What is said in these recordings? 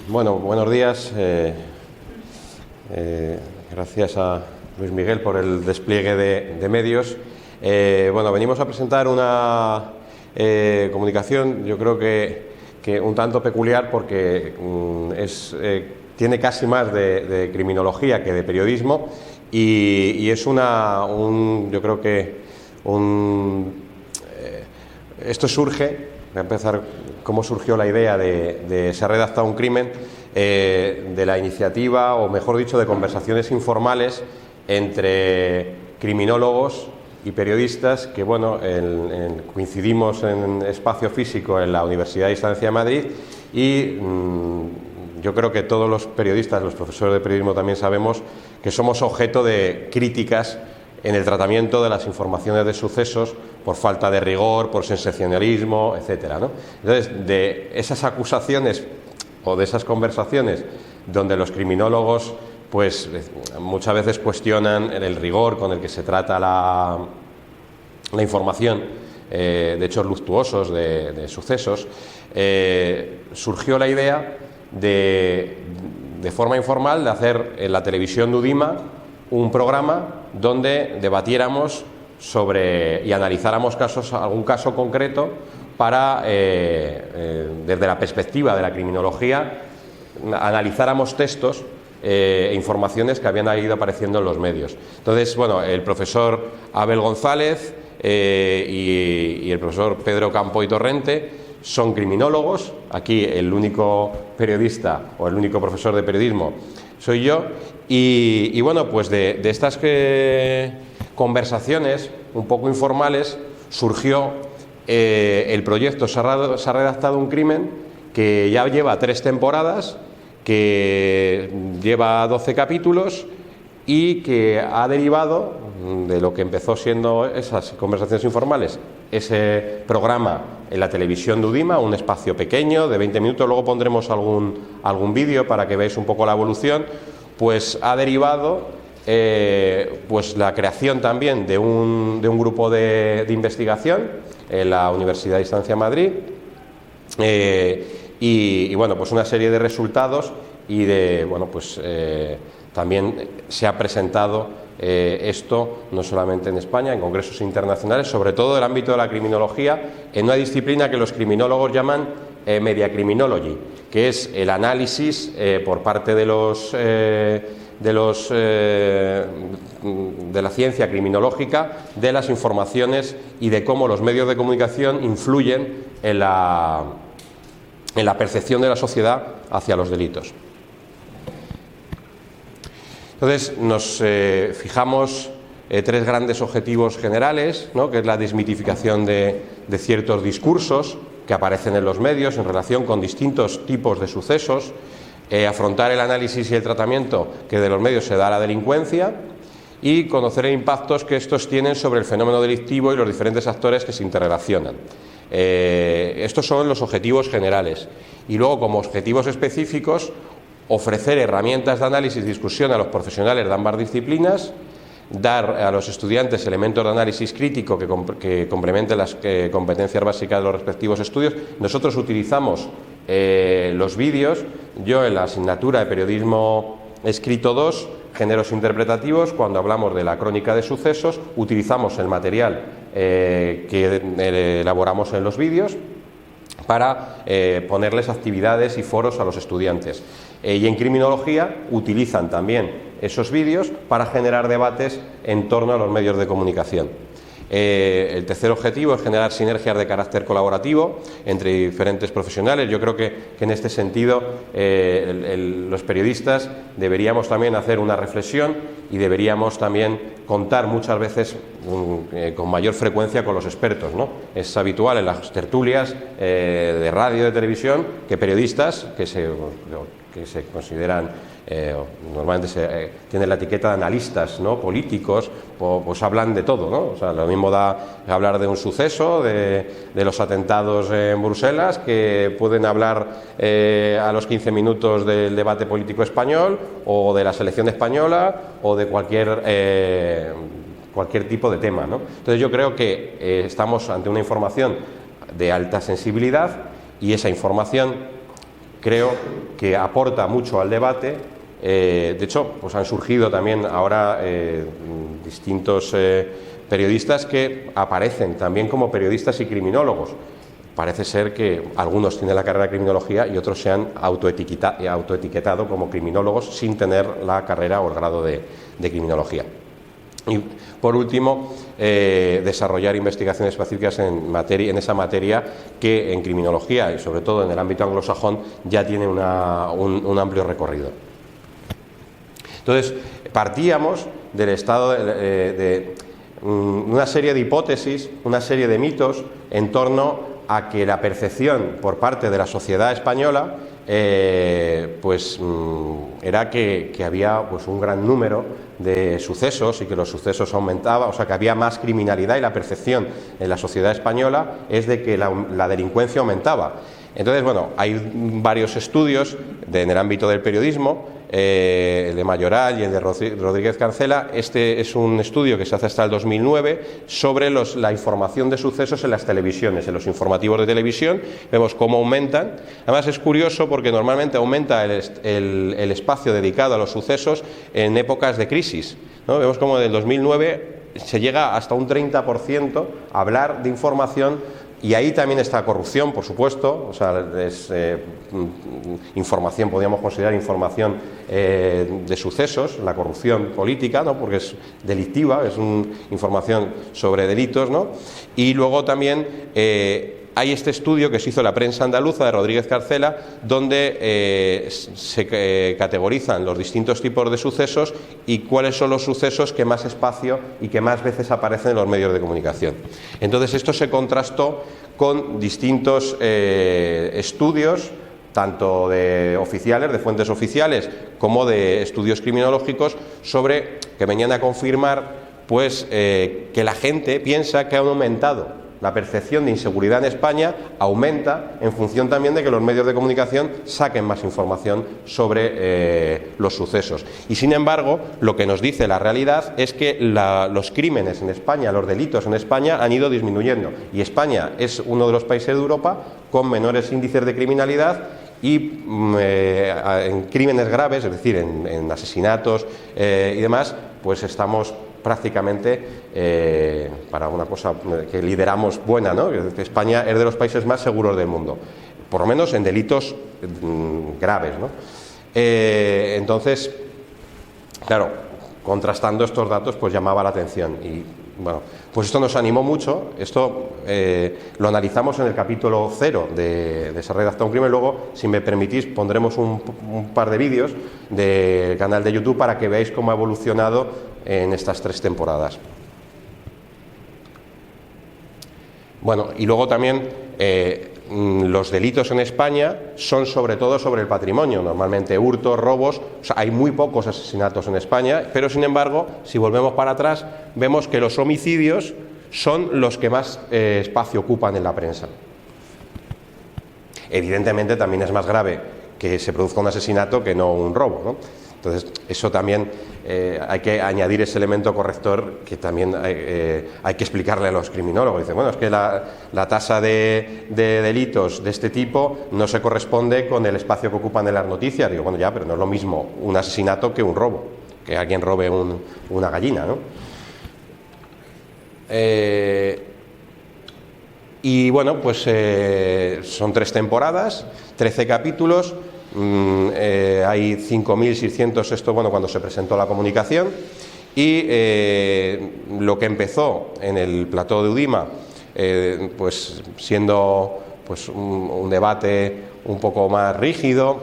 Bueno, buenos días. Gracias a Luis Miguel por el despliegue de medios. Bueno, venimos a presentar una comunicación, yo creo que un tanto peculiar porque tiene casi más de criminología que de periodismo y es yo creo que esto surge. Voy a empezar cómo surgió la idea de Se ha redactado un crimen, de la iniciativa, o mejor dicho, de conversaciones informales entre criminólogos y periodistas que, bueno, coincidimos en espacio físico en la Universidad de Distancia de Madrid y yo creo que todos los periodistas, los profesores de periodismo también sabemos que somos objeto de críticas en el tratamiento de las informaciones de sucesos por falta de rigor, por sensacionalismo, etcétera, ¿no? Entonces, de esas acusaciones o de esas conversaciones donde los criminólogos pues muchas veces cuestionan el rigor con el que se trata la información de hechos luctuosos, de sucesos, surgió la idea de forma informal de hacer en la televisión de Udima un programa donde debatiéramos y analizáramos algún caso concreto para, desde la perspectiva de la criminología, analizáramos textos e informaciones que habían ido apareciendo en los medios. Entonces, bueno, el profesor Abel González y el profesor Pedro Campo y Torrente son criminólogos. Aquí el único periodista o el único profesor de periodismo soy yo. Y bueno, pues de estas conversaciones un poco informales surgió el proyecto Se ha redactado un crimen, que ya lleva 3 temporadas, que lleva 12 capítulos y que ha derivado de lo que empezó siendo esas conversaciones informales, ese programa en la televisión de Udima, un espacio pequeño de 20 minutos, luego pondremos algún vídeo para que veáis un poco la evolución. Pues ha derivado pues la creación también de un grupo de investigación en la Universidad de Distancia de Madrid y bueno, pues una serie de resultados y bueno, pues también se ha presentado esto no solamente en España, en congresos internacionales, sobre todo en el ámbito de la criminología, en una disciplina que los criminólogos llaman media criminology, que es el análisis por parte de la ciencia criminológica de las informaciones y de cómo los medios de comunicación influyen en la percepción de la sociedad hacia los delitos. Entonces nos fijamos 3 grandes objetivos generales, ¿no? Que es la desmitificación de ciertos discursos que aparecen en los medios en relación con distintos tipos de sucesos, afrontar el análisis y el tratamiento que de los medios se da a la delincuencia y conocer el impacto que estos tienen sobre el fenómeno delictivo y los diferentes actores que se interrelacionan. Estos son los objetivos generales y luego, como objetivos específicos, ofrecer herramientas de análisis y discusión a los profesionales de ambas disciplinas, dar a los estudiantes elementos de análisis crítico que complementen las competencias básicas de los respectivos estudios. Nosotros utilizamos los vídeos. Yo en la asignatura de Periodismo Escrito 2, Géneros Interpretativos, cuando hablamos de la crónica de sucesos, utilizamos el material que elaboramos en los vídeos para ponerles actividades y foros a los estudiantes. Y en criminología utilizan también esos vídeos para generar debates en torno a los medios de comunicación. El tercer objetivo es generar sinergias de carácter colaborativo entre diferentes profesionales. Yo creo que en este sentido los periodistas deberíamos también hacer una reflexión y deberíamos también contar muchas veces con mayor frecuencia con los expertos, ¿no? Es habitual en las tertulias de radio, de televisión, que periodistas que se consideran normalmente tienen la etiqueta de analistas, ¿no? Políticos, pues hablan de todo, ¿no? O sea, lo mismo da hablar de un suceso, de los atentados en Bruselas, que pueden hablar a los 15 minutos del debate político español o de la selección española o de cualquier tipo de tema, ¿no? Entonces yo creo que estamos ante una información de alta sensibilidad y esa información creo que aporta mucho al debate. De hecho, pues han surgido también ahora distintos periodistas que aparecen también como periodistas y criminólogos. Parece ser que algunos tienen la carrera de criminología y otros se han autoetiquetado como criminólogos sin tener la carrera o el grado de criminología. Y por último, desarrollar investigaciones específicas en esa materia que en criminología y sobre todo en el ámbito anglosajón ya tiene un amplio recorrido. Entonces, partíamos del estado de una serie de hipótesis, una serie de mitos en torno a que la percepción por parte de la sociedad española era que había pues un gran número de sucesos y que los sucesos aumentaban, o sea que había más criminalidad, y la percepción en la sociedad española es de que la delincuencia aumentaba. Entonces, bueno, hay varios estudios en el ámbito del periodismo, el de Mayoral y el de Rodríguez Cancela. Este es un estudio que se hace hasta el 2009 sobre la información de sucesos en las televisiones, en los informativos de televisión. Vemos cómo aumentan. Además es curioso porque normalmente aumenta el espacio dedicado a los sucesos en épocas de crisis, ¿no? Vemos cómo del 2009 se llega hasta un 30% a hablar de información. Y ahí también está corrupción, por supuesto, o sea, es información, podríamos considerar información de sucesos, la corrupción política, ¿no? Porque es delictiva, es información sobre delitos, ¿no? Y luego también hay este estudio que se hizo en la prensa andaluza de Rodríguez Cancela, donde se categorizan los distintos tipos de sucesos y cuáles son los sucesos que más espacio y que más veces aparecen en los medios de comunicación. Entonces esto se contrastó con distintos estudios, tanto de oficiales, de fuentes oficiales, como de estudios criminológicos, sobre que venían a confirmar pues que la gente piensa que ha aumentado. La percepción de inseguridad en España aumenta en función también de que los medios de comunicación saquen más información sobre los sucesos. Y sin embargo, lo que nos dice la realidad es que los crímenes en España, los delitos en España han ido disminuyendo. Y España es uno de los países de Europa con menores índices de criminalidad y en crímenes graves, es decir, en asesinatos y demás, pues estamos prácticamente para una cosa que lideramos buena, ¿no? España es de los países más seguros del mundo, por lo menos en delitos graves, ¿no? Entonces, claro, contrastando estos datos, pues llamaba la atención. Y bueno, pues esto nos animó mucho. Esto lo analizamos en el capítulo 0 de Se ha redactado un crimen. Luego, si me permitís, pondremos un par de vídeos del canal de YouTube para que veáis cómo ha evolucionado en estas 3 temporadas. Bueno, y luego también los delitos en España son sobre todo sobre el patrimonio, normalmente hurtos, robos. O sea, hay muy pocos asesinatos en España, pero sin embargo, si volvemos para atrás, vemos que los homicidios son los que más espacio ocupan en la prensa. Evidentemente también es más grave que se produzca un asesinato que no un robo, ¿no? Entonces, eso también hay que añadir ese elemento corrector que también hay que explicarle a los criminólogos. Dicen, bueno, es que la tasa de delitos de este tipo no se corresponde con el espacio que ocupan en las noticias. Digo, bueno, ya, pero no es lo mismo un asesinato que un robo, que alguien robe una gallina, ¿no? Y bueno, pues son 3 temporadas, 13 capítulos. Hay 5.600, esto bueno, cuando se presentó la comunicación, y lo que empezó en el plató de Udima, pues siendo pues un debate un poco más rígido,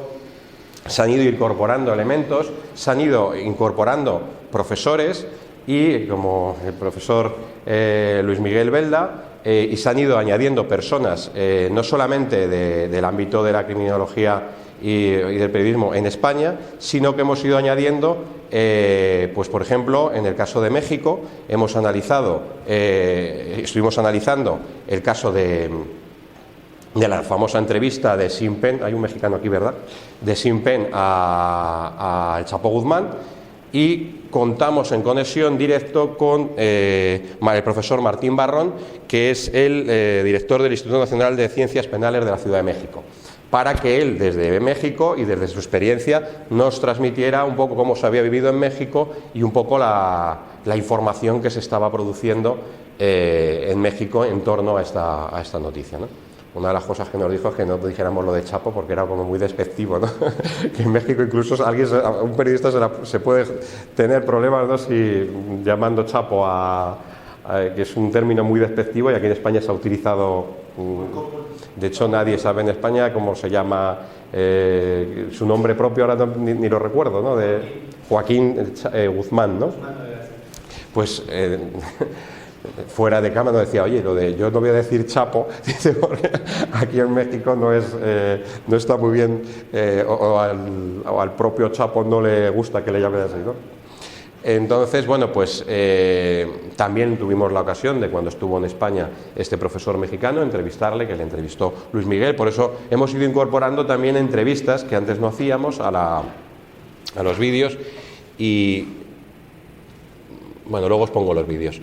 se han ido incorporando elementos, se han ido incorporando profesores, y como el profesor Luis Miguel Belda, y se han ido añadiendo personas no solamente del ámbito de la criminología y del periodismo en España, sino que hemos ido añadiendo, pues por ejemplo, en el caso de México, estuvimos analizando el caso de la famosa entrevista de Sean Penn, hay un mexicano aquí, ¿verdad?, de Sean Penn a El Chapo Guzmán, y contamos en conexión directo con el profesor Martín Barrón, que es el director del Instituto Nacional de Ciencias Penales de la Ciudad de México. para que él, desde México y desde su experiencia, nos transmitiera un poco cómo se había vivido en México y un poco la información que se estaba produciendo en México en torno a esta noticia, ¿no? Una de las cosas que nos dijo es que no dijéramos lo de Chapo porque era como muy despectivo, ¿no? Que en México incluso un periodista se puede tener problemas, ¿no? Si llamando Chapo que es un término muy despectivo, y aquí en España se ha utilizado, de hecho nadie sabe en España cómo se llama su nombre propio, ahora ni lo recuerdo, ¿no? De Joaquín Guzmán, ¿no? Pues fuera de cámara nos decía, oye, yo no voy a decir Chapo, dice, porque aquí en México no está muy bien, o al propio Chapo no le gusta que le llamen así, ¿no? Entonces, bueno, pues también tuvimos la ocasión de, cuando estuvo en España este profesor mexicano, entrevistarle, que le entrevistó Luis Miguel. Por eso hemos ido incorporando también entrevistas que antes no hacíamos a los vídeos, y bueno, luego os pongo los vídeos.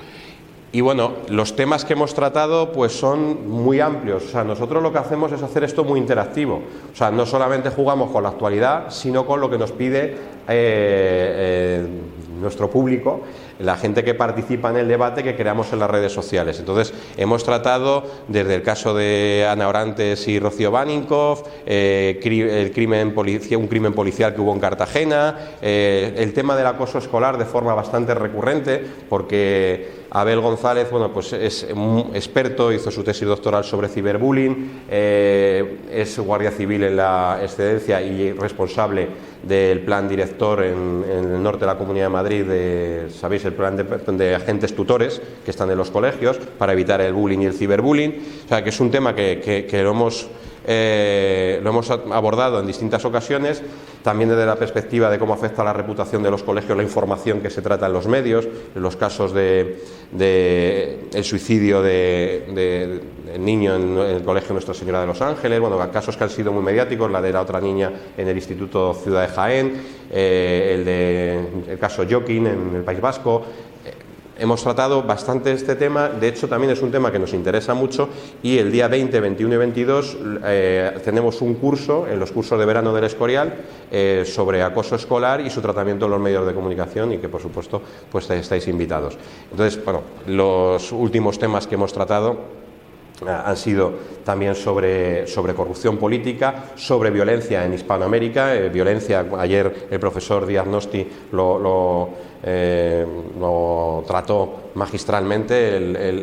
Y bueno, los temas que hemos tratado pues son muy amplios. O sea, nosotros lo que hacemos es hacer esto muy interactivo. O sea, no solamente jugamos con la actualidad, sino con lo que nos pide nuestro público, la gente que participa en el debate que creamos en las redes sociales. Entonces, hemos tratado desde el caso de Ana Orantes y Rocío Baninkoff, un crimen policial que hubo en Cartagena, el tema del acoso escolar de forma bastante recurrente, porque Abel González, bueno, pues es un experto, hizo su tesis doctoral sobre ciberbullying, es guardia civil en la excedencia y responsable del plan director en el norte de la Comunidad de Madrid, ¿sabéis? El plan de agentes tutores que están en los colegios para evitar el bullying y el ciberbullying. O sea, que es un tema que lo hemos abordado en distintas ocasiones, también desde la perspectiva de cómo afecta a la reputación de los colegios la información que se trata en los medios, en los casos de el suicidio del niño en el colegio Nuestra Señora de los Ángeles, bueno, casos que han sido muy mediáticos, la de la otra niña en el Instituto Ciudad de Jaén, el caso Joaquín en el País Vasco. Hemos tratado bastante este tema, de hecho también es un tema que nos interesa mucho, y el día 20, 21 y 22 tenemos un curso, en los cursos de verano del Escorial, sobre acoso escolar y su tratamiento en los medios de comunicación, y que por supuesto pues estáis invitados. Entonces, bueno, los últimos temas que hemos tratado han sido también sobre corrupción política, sobre violencia en Hispanoamérica, violencia. Ayer el profesor Díaz Nosti lo trató magistralmente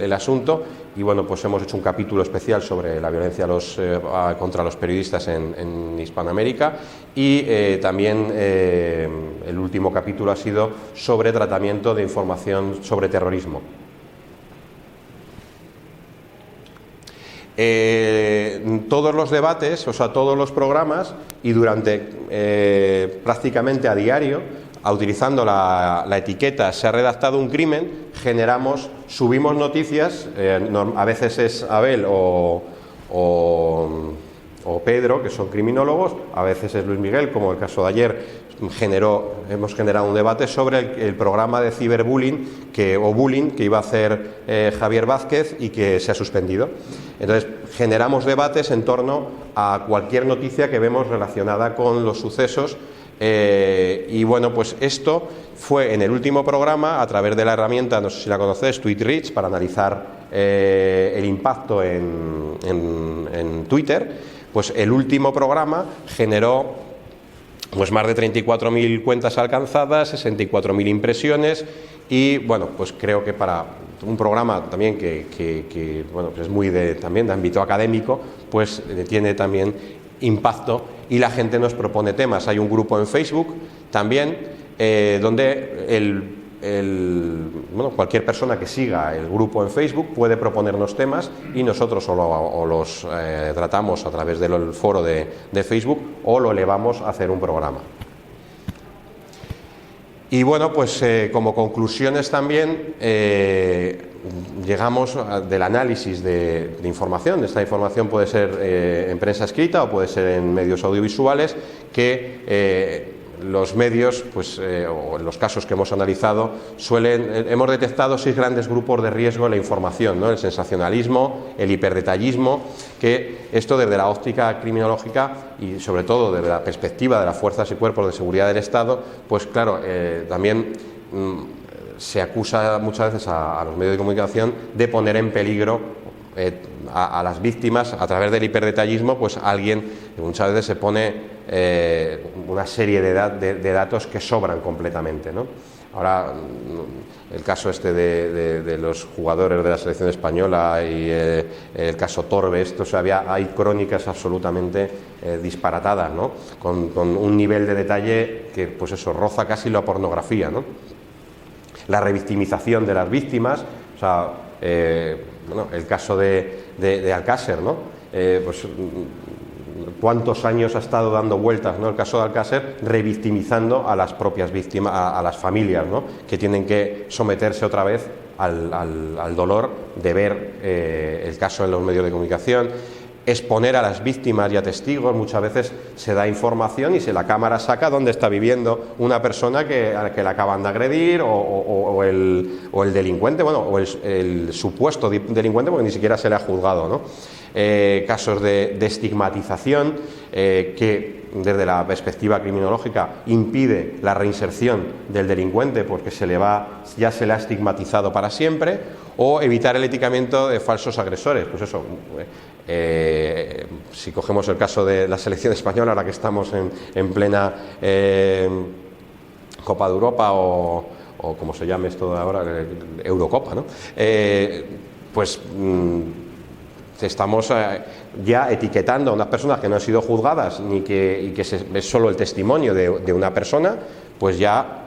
el asunto, y bueno, pues hemos hecho un capítulo especial sobre la violencia contra los periodistas en Hispanoamérica, y también el último capítulo ha sido sobre tratamiento de información sobre terrorismo. Todos los debates, o sea, todos los programas, y durante prácticamente a diario, utilizando la etiqueta "se ha redactado un crimen", subimos noticias, a veces es Abel o Pedro, que son criminólogos, a veces es Luis Miguel, como el caso de ayer. Hemos generado un debate sobre el programa de ciberbullying o bullying que iba a hacer Javier Vázquez y que se ha suspendido. Entonces, generamos debates en torno a cualquier noticia que vemos relacionada con los sucesos, y bueno, pues esto fue en el último programa a través de la herramienta, no sé si la conocéis, TweetReach, para analizar el impacto en Twitter. Pues el último programa generó pues más de 34.000 cuentas alcanzadas, 64.000 impresiones, y bueno, pues creo que para un programa también que bueno, pues es muy también de ámbito académico, pues tiene también impacto, y la gente nos propone temas. Hay un grupo en Facebook también, donde bueno, cualquier persona que siga el grupo en Facebook puede proponernos temas, y nosotros o los tratamos a través del foro de Facebook, o lo elevamos a hacer un programa. Y bueno, pues como conclusiones también llegamos del análisis de información. Esta información puede ser en prensa escrita o puede ser en medios audiovisuales, que los medios, pues, o en los casos que hemos analizado, hemos detectado 6 grandes grupos de riesgo en la información, ¿no? El sensacionalismo, el hiperdetallismo, que esto desde la óptica criminológica y sobre todo desde la perspectiva de las fuerzas y cuerpos de seguridad del Estado, pues claro, también se acusa muchas veces a los medios de comunicación de poner en peligro a las víctimas a través del hiperdetallismo. Pues alguien muchas veces se pone una serie de datos que sobran completamente, ¿no? Ahora, el caso este de los jugadores de la selección española y el caso Torbe, o sea, hay crónicas absolutamente disparatadas, ¿no? Con un nivel de detalle que, pues eso, roza casi la pornografía, ¿no? La revictimización de las víctimas, o sea, bueno, el caso de Alcácer, ¿no? Pues cuántos años ha estado dando vueltas, ¿no? El caso de Alcácer, revictimizando a las propias víctimas, a las familias, ¿no? Que tienen que someterse otra vez al dolor de ver el caso en los medios de comunicación. Exponer a las víctimas y a testigos, muchas veces se da información y la cámara saca dónde está viviendo una persona a la que le acaban de agredir, o el delincuente, bueno, o el supuesto delincuente, porque ni siquiera se le ha juzgado, ¿no? Casos de estigmatización que desde la perspectiva criminológica impide la reinserción del delincuente porque ya se le ha estigmatizado para siempre, o evitar el etiquetamiento de falsos agresores. Pues eso, si cogemos el caso de la selección española, ahora que estamos en plena Copa de Europa o como se llame esto de ahora, Eurocopa, ¿no? Pues estamos ya etiquetando a unas personas que no han sido juzgadas y que es solo el testimonio de una persona, pues ya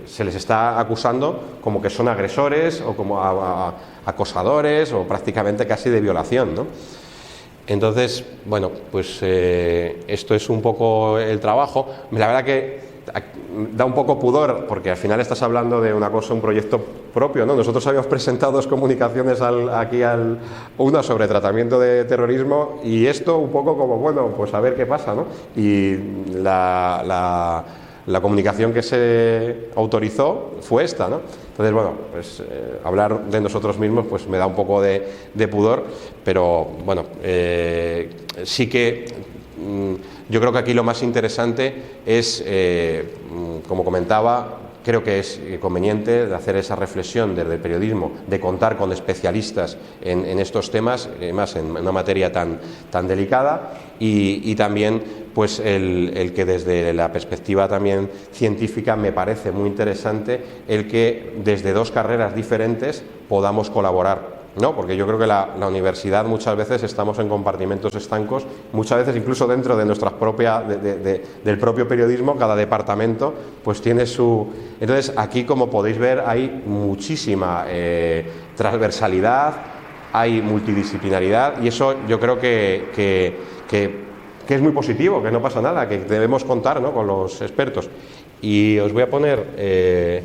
se les está acusando como que son agresores o como acosadores o prácticamente casi de violación, ¿no? Entonces, bueno, pues esto es un poco el trabajo. La verdad que da un poco pudor, porque al final estás hablando de una cosa, un proyecto propio, ¿no? Nosotros habíamos presentado 2 comunicaciones una sobre tratamiento de terrorismo, y esto un poco como, bueno, pues a ver qué pasa, ¿no? Y la comunicación que se autorizó fue esta, ¿no? Entonces, bueno, pues hablar de nosotros mismos pues me da un poco de pudor, pero bueno, sí que yo creo que aquí lo más interesante es, como comentaba, creo que es conveniente de hacer esa reflexión desde el periodismo, de contar con especialistas en estos temas, más en una materia tan delicada, y también pues el que desde la perspectiva también científica me parece muy interesante el que desde 2 carreras diferentes podamos colaborar, ¿no? Porque yo creo que la universidad muchas veces estamos en compartimentos estancos, muchas veces incluso dentro de nuestras propias del propio periodismo, cada departamento pues tiene su... Entonces aquí, como podéis ver, hay muchísima transversalidad, hay multidisciplinaridad, y eso yo creo que es muy positivo, que no pasa nada, que debemos contar, ¿no?, con los expertos. Y os voy a poner...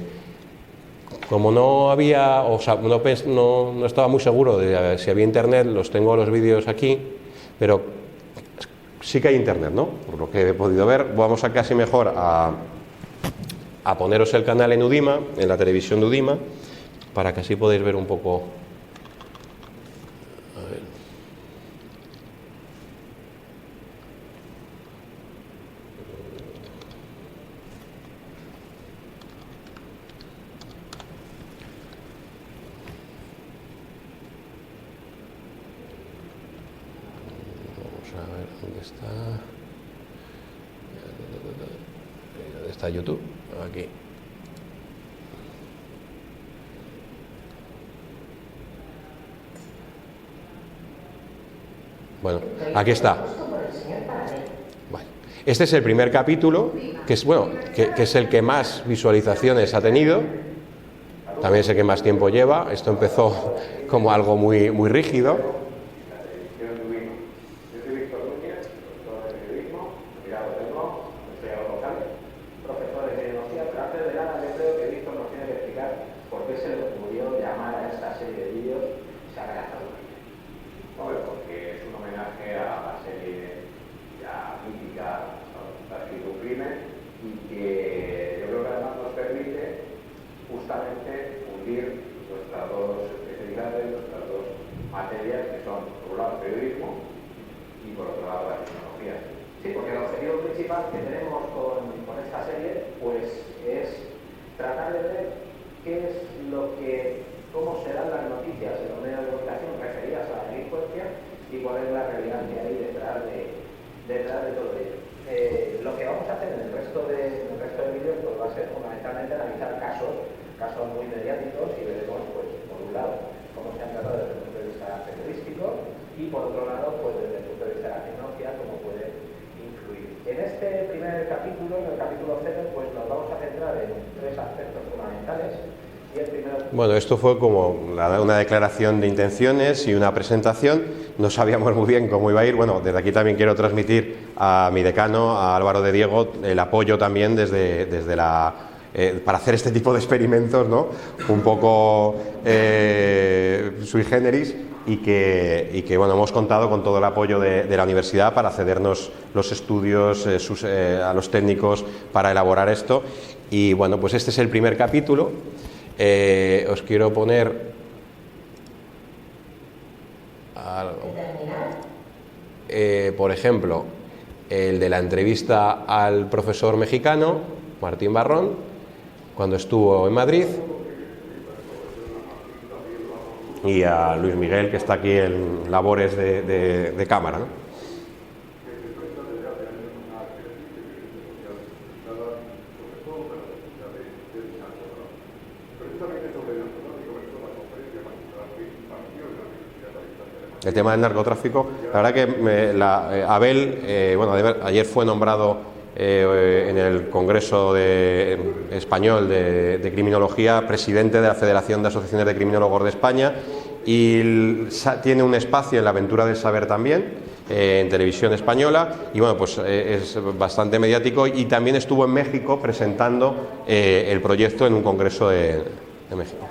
como no había, o sea, no estaba muy seguro de si había internet, los tengo los vídeos aquí, pero sí que hay internet, ¿no? Por lo que he podido ver, vamos a casi mejor a poneros el canal en Udima, en la televisión de Udima, para que así podáis ver un poco. A ver. ¿Dónde está YouTube? Aquí. Bueno, aquí está. Bueno, este es el primer capítulo, que es, bueno, que es el que más visualizaciones ha tenido. También es el que más tiempo lleva. Esto empezó como algo muy, muy rígido. y que yo creo que además nos permite justamente fundir nuestras dos especialidades, nuestras dos materias, que son por un lado el periodismo y por otro lado la tecnología. Sí, porque el objetivo principal que tenemos con esta serie pues es tratar de ver cómo se dan las noticias en los medios de comunicación referidas a la delincuencia y cuál es la realidad que hay detrás de todo ello. Lo que vamos a hacer en el resto de vídeos pues va a ser fundamentalmente analizar casos muy mediáticos, y veremos, pues, por un lado, cómo se han tratado desde el punto de vista periodístico y por otro lado, pues desde el punto de vista de la tecnología, cómo puede influir. En este primer capítulo, en el capítulo 0, pues nos vamos a centrar en tres aspectos fundamentales. Bueno, esto fue como una declaración de intenciones y una presentación. No sabíamos muy bien cómo iba a ir. Bueno, desde aquí también quiero transmitir a mi decano, a Álvaro de Diego, el apoyo también desde para hacer este tipo de experimentos, ¿no? Un poco sui generis, y que bueno, hemos contado con todo el apoyo de la universidad para cedernos los estudios, a los técnicos para elaborar esto. Y bueno, pues este es el primer capítulo. Os quiero poner algo. Por ejemplo, el de la entrevista al profesor mexicano Martín Barrón cuando estuvo en Madrid, y a Luis Miguel, que está aquí en labores de cámara, ¿no? El tema del narcotráfico, la verdad que Abel, bueno, ayer fue nombrado en el Congreso Español de Criminología presidente de la Federación de Asociaciones de Criminólogos de España, y tiene un espacio en La Aventura del Saber también, en Televisión Española, y bueno, pues es bastante mediático, y también estuvo en México presentando el proyecto en un congreso de México.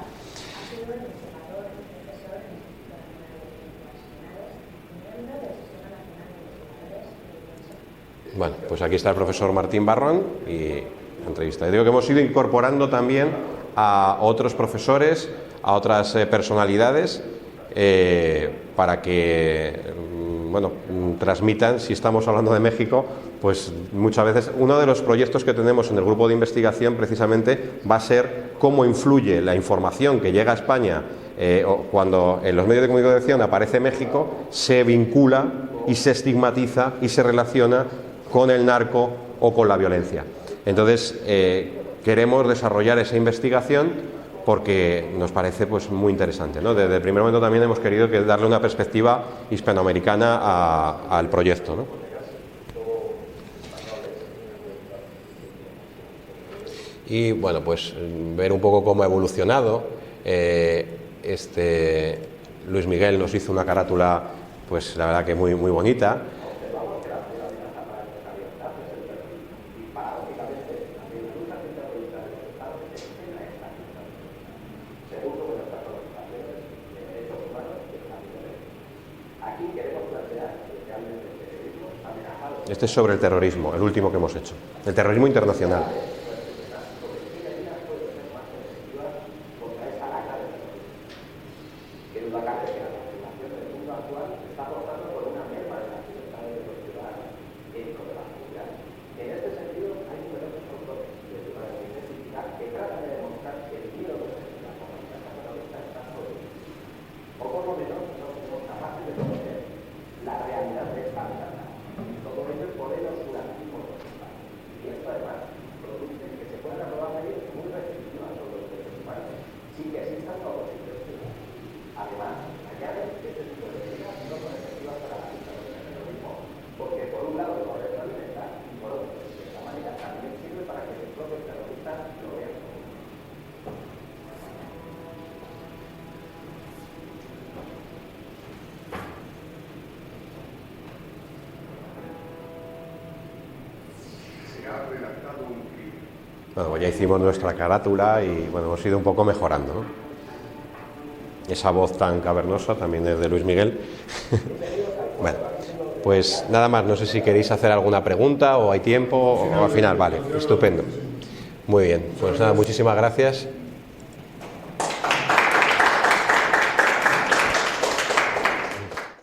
Bueno, pues aquí está el profesor Martín Barrón y la entrevista. Digo que hemos ido incorporando también a otros profesores, a otras personalidades, para que, bueno, transmitan. Si estamos hablando de México, pues muchas veces uno de los proyectos que tenemos en el grupo de investigación precisamente va a ser cómo influye la información que llega a España, cuando en los medios de comunicación aparece México, se vincula y se estigmatiza y se relaciona con el narco o con la violencia. Entonces, queremos desarrollar esa investigación porque nos parece, pues, muy interesante, ¿no? Desde el primer momento también hemos querido darle una perspectiva hispanoamericana al proyecto, ¿no? Y bueno, pues ver un poco cómo ha evolucionado. Luis Miguel nos hizo una carátula, pues la verdad que muy, muy bonita. Este es sobre el terrorismo, el último que hemos hecho, el terrorismo internacional. Bueno, pues ya hicimos nuestra carátula y bueno, hemos ido un poco mejorando, ¿no? Esa voz tan cavernosa también es de Luis Miguel. Bueno, Pues nada más, no sé si queréis hacer alguna pregunta o hay tiempo o al final, vale, estupendo. Muy bien, pues nada, muchísimas gracias.